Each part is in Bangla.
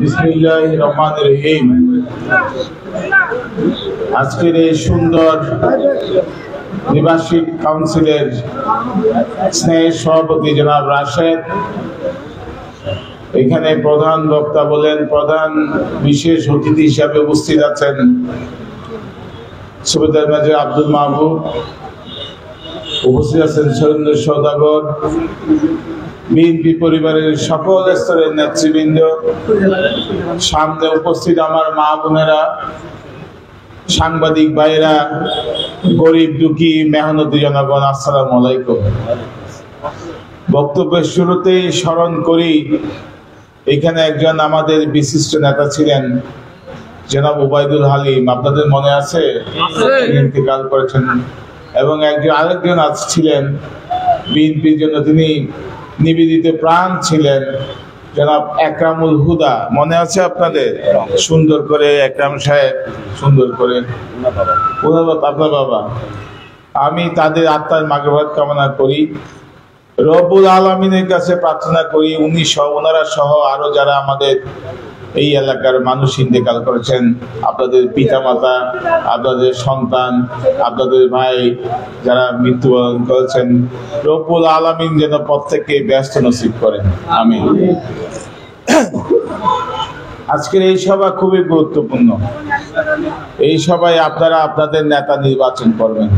বিসমিল্লাহির রহমানির রহিম। আজকের এই সুন্দর নিবাসিক কাউন্সিলের স্নেহের সভাপতি জনাব রাশেদ, এখানে প্রধান বক্তা বলেন, প্রধান বিশেষ অতিথি হিসাবে উপস্থিত আছেন সুবেদার মেজর আব্দুল মাহবুব, উপস্থিত আছেন সুরেন্দ্র সওদাগর, বিএনপি পরিবারের সকল স্তরের নেতৃবৃন্দ, সামনে উপস্থিত আমার মা বোনেরা, সাংবাদিক ভাইরা, গরিব দুঃখী মেহনতি জনগণ, আসসালামু আলাইকুম। বক্তব্যের শুরুতেই স্মরণ করি, এখানে একজন আমাদের বিশিষ্ট নেতা ছিলেন জনাব ওবায়দুল হালিম, আপনাদের মনে আছে? ইন্তেকাল করেছেন। এবং আরেকজন ছিলেন বিএনপির জন্য তিনি নিবেদিত প্রাণ ছিলেন, জনাব একরামুল হুদা, মনে আছে আপনাদের? সুন্দর করে একরাম সাহেব, সুন্দর করে আপনার বাবা। আমি তাদের আত্মার মাগফিরাত কামনা করি, রব্বুল আলামিনের কাছে প্রার্থনা করি ওনারা সহ আরো যারা আমাদের এই এলাকার মানুষ ইন্তেকাল করেছেন, আপনাদের পিতামাতা, আপনাদের সন্তান, আপনাদের ভাই যারা মৃত্যুবরণ করেছেন, রব্বুল আলামিন যেন প্রত্যেককে ব্যস্ত নসিব করেন, আমিন। আজকের এই সভা খুবই গুরুত্বপূর্ণ। এই সভায় আপনারা আপনাদের নেতা নির্বাচন করবেন।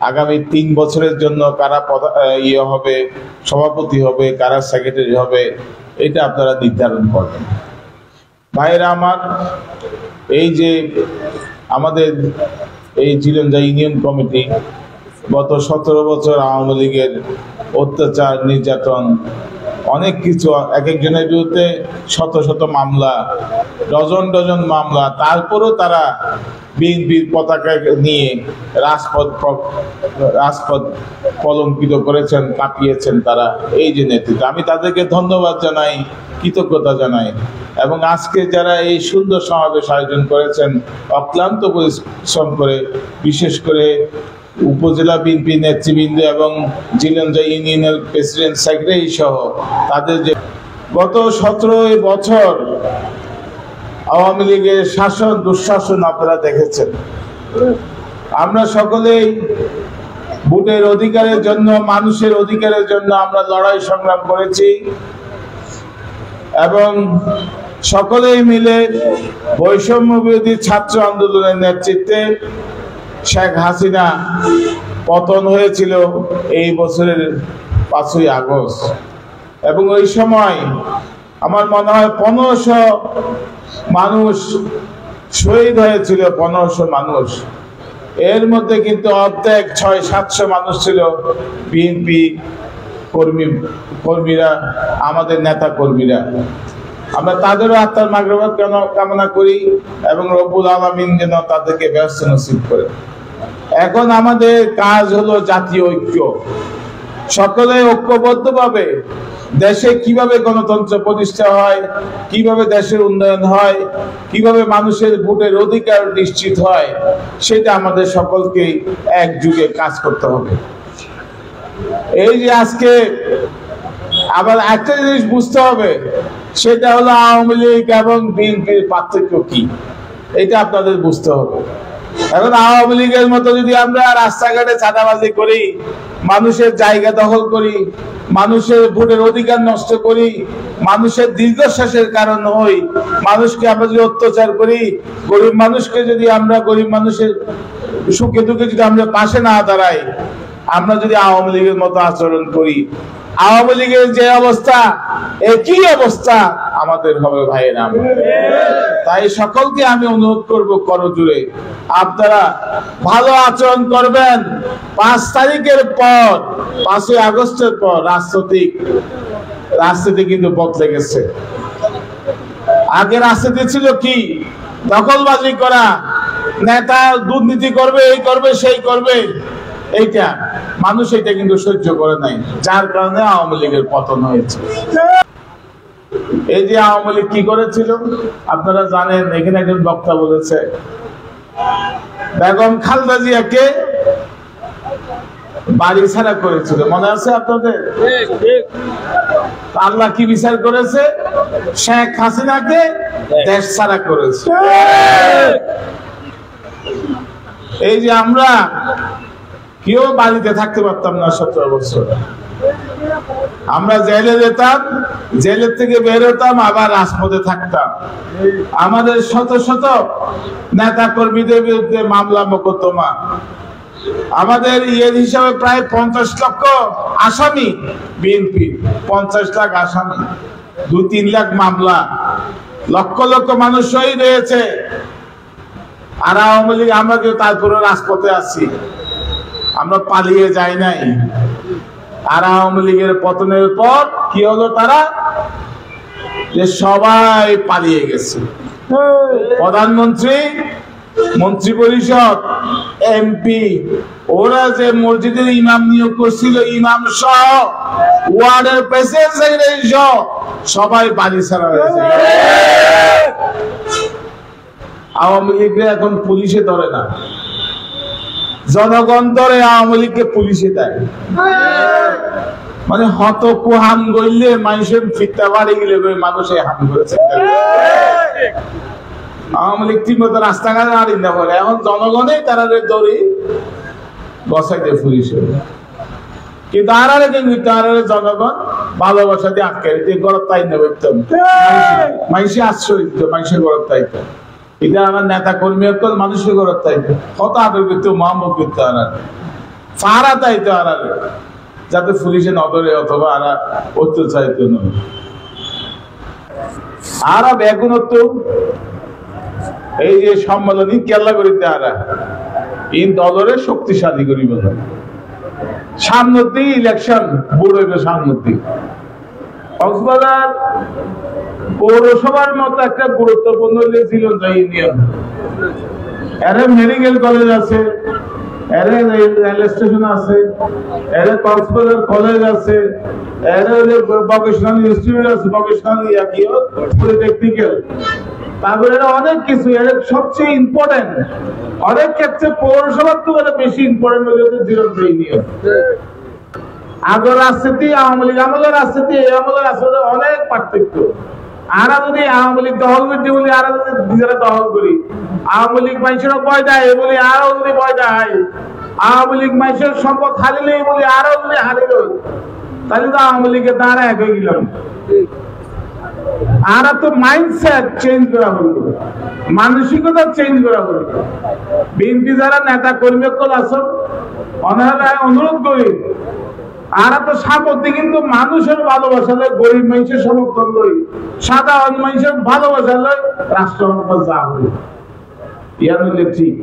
আগামী 3 বছরের জন্য কারা হবে, সভাপতি হবে, কারা সেক্রেটারি হবে, এটা আপনারা নির্ধারণ করবেন। ভাইরা আমার, এই যে আমাদের এই জিলঞ্জা ইউনিয়ন কমিটি গত 17 বছর আওয়ামী লীগের অত্যাচার, নির্যাতন, অনেক কিছু, এক একজনের বিরুদ্ধে শত শত মামলা, ডজন ডজন মামলা, তারপরও তারা বিএনপির পতাকা নিয়ে রাজপথ কলঙ্কিত করেছেন, কাঁপিয়েছেন তারা। এই যে নেতৃত্ব, আমি তাদেরকে ধন্যবাদ জানাই, কৃতজ্ঞতা জানাই। এবং আজকে যারা এই সুন্দর সমাবেশ আয়োজন করেছেন অক্লান্ত পরিশ্রম করে, বিশেষ করে উপজেলা বিএনপি নেতৃবৃন্দ এবং জিলঞ্জা ইউনিয়নের প্রেসিডেন্ট, সেক্রেটারি সহ তাদের যে গত 17 বছর আওয়ামী লীগের শাসন, দুঃশাসন আপনারা দেখেছেন। আমরা সকলেই ভোটের অধিকারের জন্য, মানুষের অধিকারের জন্য আমরা লড়াই সংগ্রাম করেছি এবং সকলেই মিলে বৈষম্য বিরোধী ছাত্র আন্দোলনের নেতৃত্বে শেখ হাসিনা পতন হয়েছিল এই বছরের 5ই আগস্ট। এবং ওই সময় আমার মনে হয় 1500 মানুষ শহীদ হয়েছিল, 1500 মানুষ। এর মধ্যে কিন্তু অর্ধেক 600-700 মানুষ ছিল বিএনপি কর্মীরা, আমাদের নেতা কর্মীরা। আমরা তাদেরও আত্মার মাগফিরাত কামনা করি এবং রব্বুল আলামিন যেন তাদেরকে ব্যস্ত নসিব করে। এখন আমাদের কাজ হলো জাতীয় ঐক্য, সকলে ঐক্যবদ্ধভাবে দেশে কিভাবে গণতন্ত্র প্রতিষ্ঠা হয়, কিভাবে দেশের উন্নয়ন হয়, কিভাবে মানুষের ভোটের অধিকার নিশ্চিত হয়, সেটা আমাদের সকলকে একযোগে কাজ করতে হবে। এই যে আজকে আবার একটা জিনিস বুঝতে হবে, সেটা হলো আওয়ামী লীগ এবং বিএনপির পার্থক্য কি, এটা আপনাদের বুঝতে হবে। এখন আওয়ামী লীগের মতো যদি আমরা রাস্তাঘাটে চাঁদাবাজি করি, মানুষের জায়গা দখল করি, মানুষের ভোটের অধিকার নষ্ট করি, মানুষের দীর্ঘশ্বাসের কারণ হই, মানুষকে আমরা যদি অত্যাচার করি, গরিব মানুষকে যদি আমরা, গরিব মানুষের সুখে দুঃখে যদি আমরা পাশে না দাঁড়াই, আমরা যদি আওয়ামী লীগের মতো আচরণ করি, আওয়ামী লীগের যে অবস্থা, একই অবস্থা আমাদের হবে ভাইয়েরা। তাই সকলকে আমি অনুরোধ করব করজোড়ে, আপনারা ভালো আচরণ করবেন। 5 তারিখের পর, 5ই আগস্টের পর রাজনীতি কিন্তু বদলে গেছে। আগে রাজনীতি ছিল কি, দখলবাজি করা, নেতা দুর্নীতি করবে, এই করবে, সেই করবে, এইটা মানুষ এটা কিন্তু সহ্য করে নাই, যার কারণে আওয়ামী লীগের পতন হয়েছে। এই যে আওয়ামী লীগ কি করেছিল আপনারা জানেন। এখানে একজন বক্তা বলেছে, বেগম খালেদা জিয়াকে বাড়ি ছাড়া করেছিল, মনে আছে আপনাদের? আল্লাহ কি বিচার করেছে? শেখ হাসিনাকে দেশ ছাড়া করেছে। এই যে আমরা কেউ বাড়িতে থাকতে পারতাম না 17 বছর, আমরা জেলে যেতাম, জেলের থেকে বের হতাম, আবার রাজপথে থাকতাম। আমাদের শত শত নেতা কর্মীদের বিরুদ্ধে মামলা মোকদ্দমা, আমাদের ইয়ের হিসাবে প্রায় 50 লক্ষ আসামি, বিএনপি 50 লাখ আসামি, 2-3 লাখ মামলা, লক্ষ লক্ষ মানুষ শহীদ হয়েছে। আর আওয়ামী লীগ আমরা কেউ তারপরে রাজপথে আছি, আমরা পালিয়ে যাই নাই। আর আওয়ামী লীগের পতনের পর কি হলো? তারা যে সবাই পালিয়ে গেছে। প্রধানমন্ত্রী, মন্ত্রী পরিষদ, এমপি, ওরা যে মসজিদের ইমাম নিয়োগ করছিল, ইমাম সহ ওয়ার্ডের প্রেসিডেন্ট সেক্রেটারি সহ সবাই বাড়ি ছাড়া হয়েছে। আওয়ামী লীগকে এখন পুলিশে ধরে না, জনগণ ধরে আওয়ামী লীগকে পুলিশে দেয়। মানে হত কুহাম গইলে মানুষের ফিরতে বাড়ি গেলে মানুষে হাম করেছে। আওয়ামী লীগ ঠিক মতো রাস্তাঘাটে আড়ি না বলে, এখন জনগণে তারা দৌড়ি বসাইতে পুলিশে। কিন্তু আড়ালে কিন্তু আড়ালে জনগণ ভালোবাসা দিয়ে আটকে দিতে গড় তাই নেবে, মানুষে আশ্রয় দিত, মানুষের গড় তাইতো। এটা আমার নেতা কর্মী মানুষের গড় তাইতো, কত আদর করতো, মহম্মদ করতো, আড়ালে ফারা তাইতো আড়ালে, যাতে পুলিশে নজরে অথবা আরা অত্যাচারিত নয়। আরা বেগুনত্ব এই যে সম্মেলনী কেল্লা করিতে আরা এই দলরে শক্তিশালী করি বলে সামনে ইলেকশন বোর্ড হইবে, সামনে কক্সবাজার পৌরসভার মতো একটা গুরুত্বপূর্ণ ছিল ইউনিয়ন, এর মেডিকেল কলেজ আছে, এর রেল স্টেশন আছে, এর কক্সবাজার কলেজ আছে, এর ভোকেশনাল ইনস্টিটিউট আছে, ভোকেশনাল পলিটেকনিক্যাল, তারপরে অনেক কিছু। এর সবচেয়ে ইম্পর্টেন্ট অনেক ক্ষেত্রে পৌরসভার তো বেশি ইম্পর্টেন্ট হয়ে যাচ্ছে জিরন্দ্র ইউনিয়ন। আগের রাজনীতি আওয়ামী লীগ আমলের রাজনীতি এই আমলের রাজনীতি অনেক পার্থক্য। আরা যদি আওয়ামী লীগ দখল করতে বলি, আরা যদি নিজেরা দখল করি, আওয়ামী লীগ মানুষের ভয় দেয় বলি আরো যদি ভয় দেয়, আওয়ামী লীগ মানুষের সম্পদ হারিলে বলি আরো যদি হারিল, তাহলে তো আওয়ামী লীগের দ্বারা এক হয়ে গেলাম। আর তো মাইন্ডসেট চেঞ্জ করা হলো, মানসিকতা চেঞ্জ করা হলো। বিএনপি যারা নেতা কর্মী আছেন অনারা অনুরোধ করি, আর তো সাপত্তি কিন্তু মানুষের ভালোবাসা লয়, গরিব মানুষের সমর্থন লই, সাধারণ মানুষের ভালোবাসা লয়, রাষ্ট্র যা হল ইয়ার হইলে ঠিক।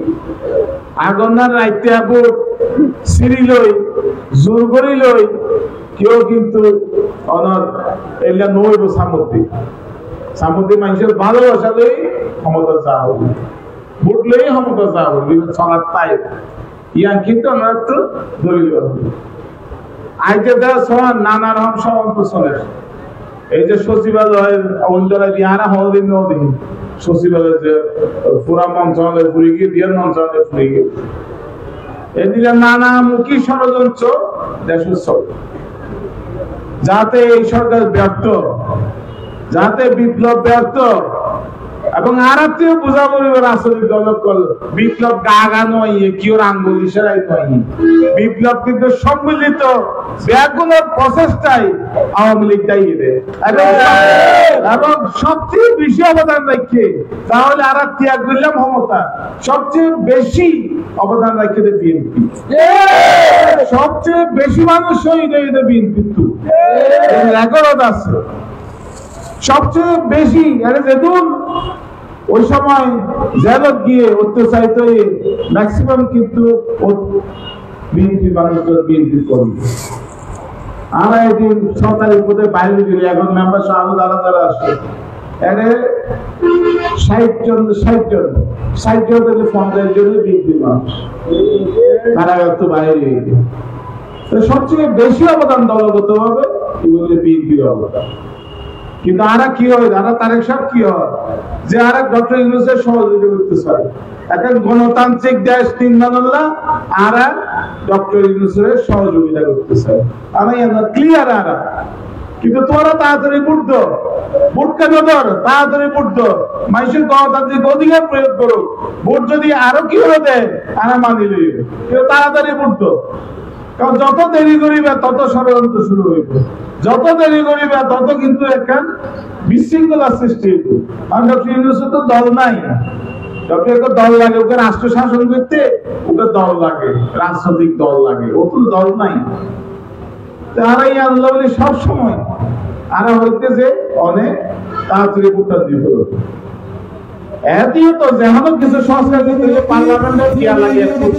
আগনার রাইতে আপু সিঁড়ি লই, জোর করি লই, কেউ কিন্তু অনার এগুলা নইব সামত্তি। সামত্তি মানুষের ভালোবাসা লই ক্ষমতা যা হল, ভোট লই ক্ষমতা যা হল, চলার তাই ইয়ান কিন্তু ওনার তো দলীয় হবে। আইতে দেওয়া সমান নানা রকম সব চলে। এই যে সচিবালয়ের অঞ্চলে দিয়ারা হদিন নদী সচিবালয় যে পুরা মন্ত্রণালয় ফুরি গিয়ে দিয়ে মন্ত্রণালয় ফুরি গিয়ে এদিকে নানামুখী ষড়যন্ত্র দেশ চলে, যাতে এই সরকার ব্যর্থ, যাতে বিপ্লব ব্যর্থ। এবং আরাতেও বোঝা পরিবার আসলে দলকল বিপ্লব গাগা নয়, কেউ আঙ্গুল ইশারাই নয়, বিপ্লব কিন্তু সম্মিলিত ব্যাগুলোর প্রচেষ্টাই আওয়ামী লীগ দায়ী। এবং সবচেয়ে বেশি অবদান রাখে, তাহলে আর ত্যাগ করলাম ক্ষমতা, সবচেয়ে বেশি অবদান রাখে বিএনপি, সবচেয়ে বেশি মানুষ শহীদ হয়ে বিএনপি রেকর্ড আছে সবচেয়ে বেশি। যেহেতু ওই সময় জেলত গিয়ে অত্যাচারিত হয়ে ম্যাক্সিমাম কিন্তু বিএনপি মানুষজন বিএনপি কর্মী। আমরা একদিন সরকারি পদে বাইরে গেলে এখন মেম্বার সহ আরো যারা যারা আসছে এনে 60 জন থেকে 50 জনের বিএনপি মানুষ তারা একটু বাইরে গেছে। সবচেয়ে বেশি অবদান দলগত ভাবে বিএনপির অবদান। কিন্তু আরা কি হয়, আরা তারেক সাহেব কি হয় যে আরা ডক্টর ইউনূসের সহযোগিতা করতে চায়। এখন গণতান্ত্রিক দেশ তিনমানাল্লাহ আরা ডক্টর ইউনূসের সহযোগিতা করতে চায়। ক্লিয়ার আরা। কিন্তু তোরা তাড়াতাড়ি ভোট দাও, ভোট কেন ধর, তাড়াতাড়ি ভোট দাও, মানুষের গণতান্ত্রিক অধিকার প্রয়োগ করো। ভোট যদি আরো কি হয়ে দেয় আরা মানিলে, কিন্তু তাড়াতাড়ি ভোট দাও। কারণ যত দেরি করিবে তত ষড়যন্ত্র শুরু হইবে, যত দেরি করিবে তত কিন্তু একটা বিশৃঙ্খলা সৃষ্টি হইবে। কারণ ডক্টর ইউনূসের তো দল নাই, ডক্টর দল লাগে, ওকে রাষ্ট্র শাসন করতে ওকে দল লাগে, রাজনৈতিক দল লাগে, ও তো দল নাই। তারা এই আল্লাহ বলে সবসময় আরা হইতে যে অনেক তাড়াতাড়ি ভোটটা দিব। এটিও তো যেমন কিছু সংস্কার করতে হলে পার্লামেন্টের কি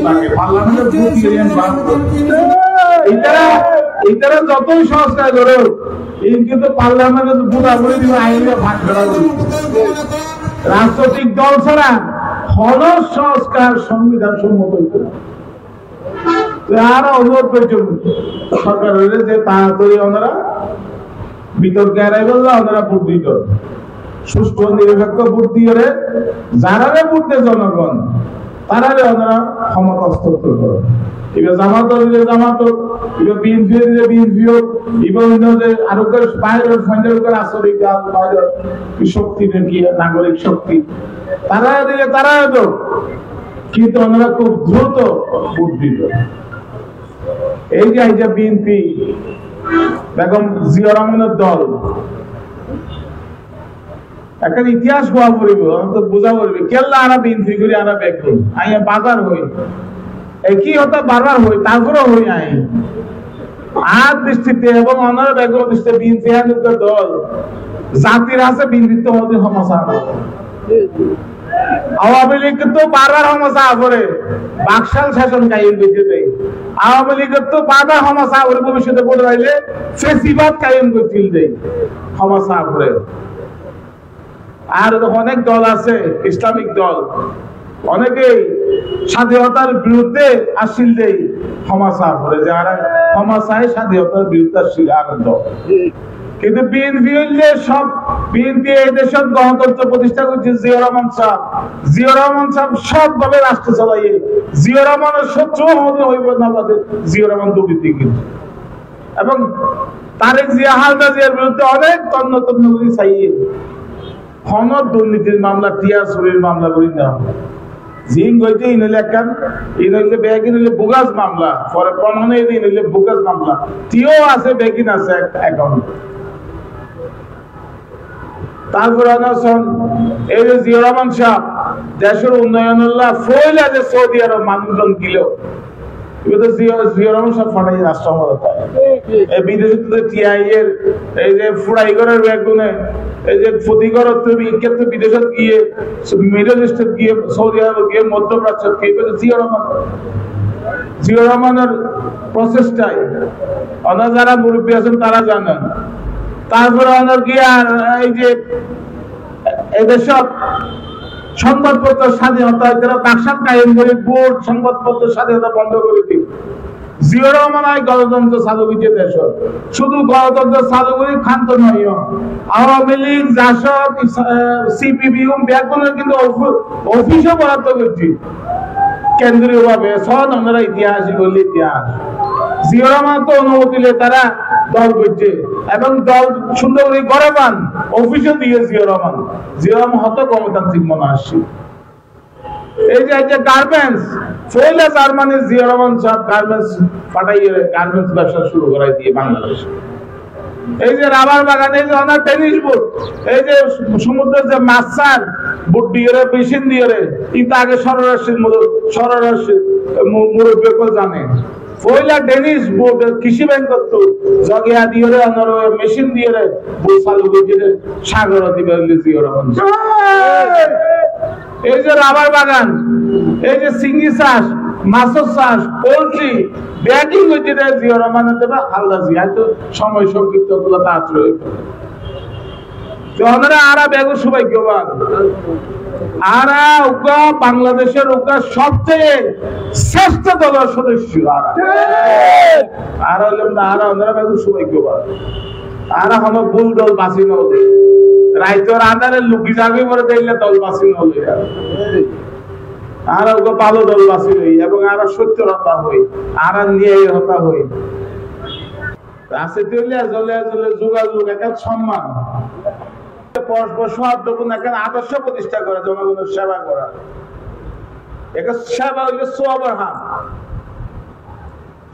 লাগে, পার্লামেন্টের ভোট ইউনিয়ন বাদ এটারা যতই সংস্কার করো কিন্তু পার্লামেন্টের বুড়াবুড়ি দিব আইনে ভাগ করা। রাজনৈতিক দল ছাড়া হল সংস্কার সংবিধান সম্মত হইতে না। আরো অনুরোধ করছেন সরকার হইলে যে তাড়াতাড়ি ওনারা বিতর্কে এড়াই বললে ওনারা ভোট দিত, সুষ্ঠু নিরপেক্ষ ভোট দিয়ে যারা ভোট দেয় জনগণ তারারে ওনারা ক্ষমতা হস্তান্তর করে। এবার জামাত দিলে জামাত, এবার বিএনপি দিলে বিএনপি, এবার আরো বাইরের সঞ্জয় করে আসলে বাইরের শক্তি নাকি নাগরিক শক্তি তারা দিলে তারা তো, কিন্তু ওনারা খুব দ্রুত ভোট দিত। এই যে বিএনপি বেগম জিয়া রহমানের দল একটা ইতিহাস হওয়া পড়িব, তো বোঝা পড়বে কেল্লা আরা বিএনপি করি আরা বেগুন আইয়া বাজার হই একই হতা বারবার হই, তারপরে হই আই আর দৃষ্টিতে এবং অনার বেগম দৃষ্টিতে বিএনপি দল জাতির আছে বিএনপি তো হতে সমস্যা। আওয়ামী লীগ তো বারবার সমস্যা করে বাকশাল শাসন কায়েম করতে দেয়, আওয়ামী লীগের তো বারবার সমস্যা করে ভবিষ্যতে বলে রাইলে ফেসিবাদ কায়েম করতে দেয় সমস্যা করে। আর অনেক দল আছে ইসলামিক দল, অনেকেই স্বাধীনতার বিরুদ্ধে আসিল দেয় সমস্যা করে, যারা সমস্যায় স্বাধীনতার বিরুদ্ধে আসিল আনন্দ। কিন্তু বিএনপি হইলে সব বিএনপি এই দেশের গণতন্ত্র প্রতিষ্ঠা করছে জিয়া রহমান সাহেব। জিয়া রহমান সাহেব সবভাবে রাষ্ট্র চালাইয়ে, জিয়া রহমানের শত্রু হইব না বাদে জিয়া রহমান দুর্নীতি কিন্তু, এবং তারেক জিয়া হালদা জিয়ার বিরুদ্ধে অনেক তন্ন তন্ন করে চাইয়ে হনদ দুর্নীতির মামলা, টিয়া চুরির মামলা করি না জিং হইতে ইনলে একখান ইনলে ব্যাগিন হইলে বুগাস মামলা, পরে প্রমাণে ইনলে বুগাস মামলা, টিও আছে ব্যাগিন আছে অ্যাকাউন্ট। তারপরে এই যে জিয়া রহমান সাহেব দেশের উন্নয়ন ফইলা যে সৌদি আরব মানুষজন গিল, জিয়া রহমান সাহেব ফাটাই রাষ্ট্র ক্ষমতা এই বিদেশে টিআই এর এই যে ফুড়াই করার ব্যাগুনে এই যে ক্ষতিকর ক্ষেত্রে বিদেশে গিয়ে মিডল ইস্টে গিয়ে সৌদি আরব গিয়ে মধ্যপ্রাচ্য গিয়ে জিয়া রহমানের প্রচেষ্টায় ওনার যারা মুরব্বী আছেন তারা জানেন। তারপরে ওনার গিয়ে এই যে এদের সব সংবাদপত্র স্বাধীনতা যারা বাকশাল কায়েম করে বোর্ড সংবাদপত্র স্বাধীনতা বন্ধ করে দিই। জিয়া রহমান গণতন্ত্র চালু করছে দেশ, শুধু গণতন্ত্র চালু করে খান্ত নয়, আওয়ামী লীগ জাসদ সিপিবি ব্যাগুনের কিন্তু অফিসও বরাদ্দ করছি কেন্দ্রীয় ভাবে। সব আমরা ইতিহাস বললি ইতিহাস জিয়া রহমান তো অনুমতি তারা দল করছে এবং দল সুন্দর করে গড়ে পান অফিসও দিয়ে জিয়া রহমান হত গণতান্ত্রিক মনে আসছে। এই যে গার্মেন্টস ফেলে জার্মানির জিয়া রহমান সব গার্মেন্টস পাঠাইয়ে গার্মেন্টস ব্যবসা শুরু করাই দিয়ে বাংলাদেশে। এই যে রাবার বাগান, এই যে অনেক টেনিস বোর্ড, এই যে সমুদ্রের যে মাছ বোট দিয়ে মেশিন দিয়ে কিন্তু আগে স্বরাষ্ট্রের মুরব্বী জানে পয়লা টেনিস বোর্ড কৃষি ব্যাংক করতো জগিয়া দিয়ে মেশিন দিয়ে বোট চালু করে সাগর দিবে জিয়া রহমান। এই যে রাবার বাগান, এই যে সিঙ্গি চাষ, মাছের চাষ, পোল্ট্রি ব্যাটিং হইতে দেয় জিয়া রহমানের দেবে হালদা জিয়া। তো সময় সংক্ষিপ্ত গুলো তাড়াতাড়ি ওনারা আরা বেগ সৌভাগ্যবান, আরা উকা বাংলাদেশের উকা সবচেয়ে শ্রেষ্ঠ দলের সদস্য। আরা হলেন না, আরা ওনারা বেগ সৌভাগ্যবান। আর হলো ভুল দল বাঁচি নলে রাইতর আন্ধারে লুকি যাবে পরে দেখলে দল বাঁচি নলে আর ওকে ভালো দল বাঁচি হই এবং আর সত্যের হতা হই আর ন্যায়ের হতা হই রাজনীতি হইলে জলে জলে যোগাযোগ একটা সম্মান পরস্পর সহযোগিতা একটা আদর্শ প্রতিষ্ঠা করা জনগণের সেবা করা একটা সেবা হইলে সওয়াবের হাত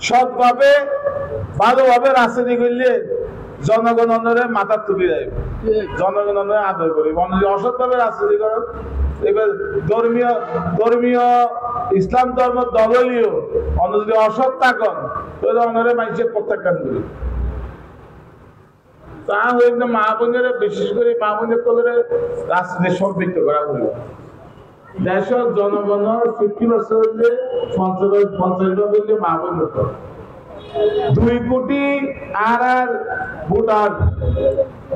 সৎভাবে ভালোভাবে রাজনীতি করলে জনগণ অন্যরে মাথা তুলে দেয় জনগণ অন্যরে আদর করে অসৎভাবে রাজনীতি করো এবার ধর্মীয় ইসলাম ধর্ম দলীয় অন্য যদি অসৎ থাকেন তাহলে অন্যরে মানুষের প্রত্যাখ্যান করি তা হইলে মা বোনের বিশেষ করে মা বোনের তোদের রাজনীতি সম্পৃক্ত করা হইল দেশের জনগণের 50% হইলে 50% হইলে মা বোনের 2 কোটি আর ভোটার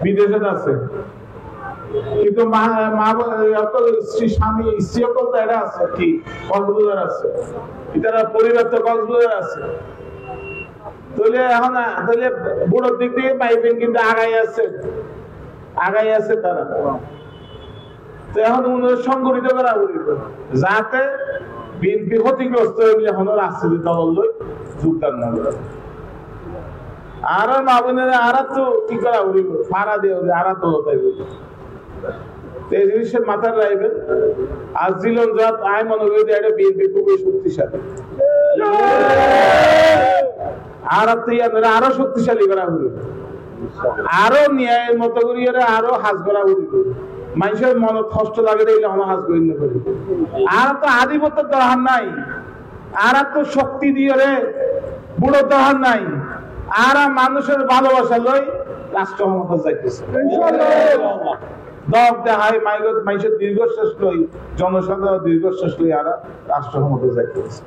বিদেশে আছে কিন্তু স্বামী স্ত্রী সকল তো এরা আছে কি কক্সবাজার আছে এটারা পরিবার তো কক্সবাজার আছে তাহলে এখন তাহলে বুড়োর দিক থেকে পাইবেন কিন্তু আগাই আছে তারা তো এখন সংগঠিত করা উচিত যাতে বিএনপি ক্ষতিগ্রস্ত হইলে এখন রাজনীতি দল লই যোগদান না করে আর মা বোনের আর তো কি করা উচিত ফাড়া দিয়ে আর তো তাইবে এই জিনিসের মাথায় রাখবেন আজ জিলন জাত আয় মনে করি এটা বিএনপি খুবই শক্তিশালী আর আরো শক্তিশালী করা হইল আরো ন্যায়ের মতো করি আরো হাজ করা হইল মানুষের মনে কষ্ট লাগে হাজ করি আর তো আধিপত্য দরকার নাই আর তো শক্তি দিয়ে রে বুড়ো দরকার নাই আর মানুষের ভালোবাসা লই রাষ্ট্র ক্ষমতা যাইতেছে দব দেখায় মানুষের দীর্ঘশ্বাস লই জনসাধারণ দীর্ঘশ্বাস লই আর রাষ্ট্র ক্ষমতা যাইতেছে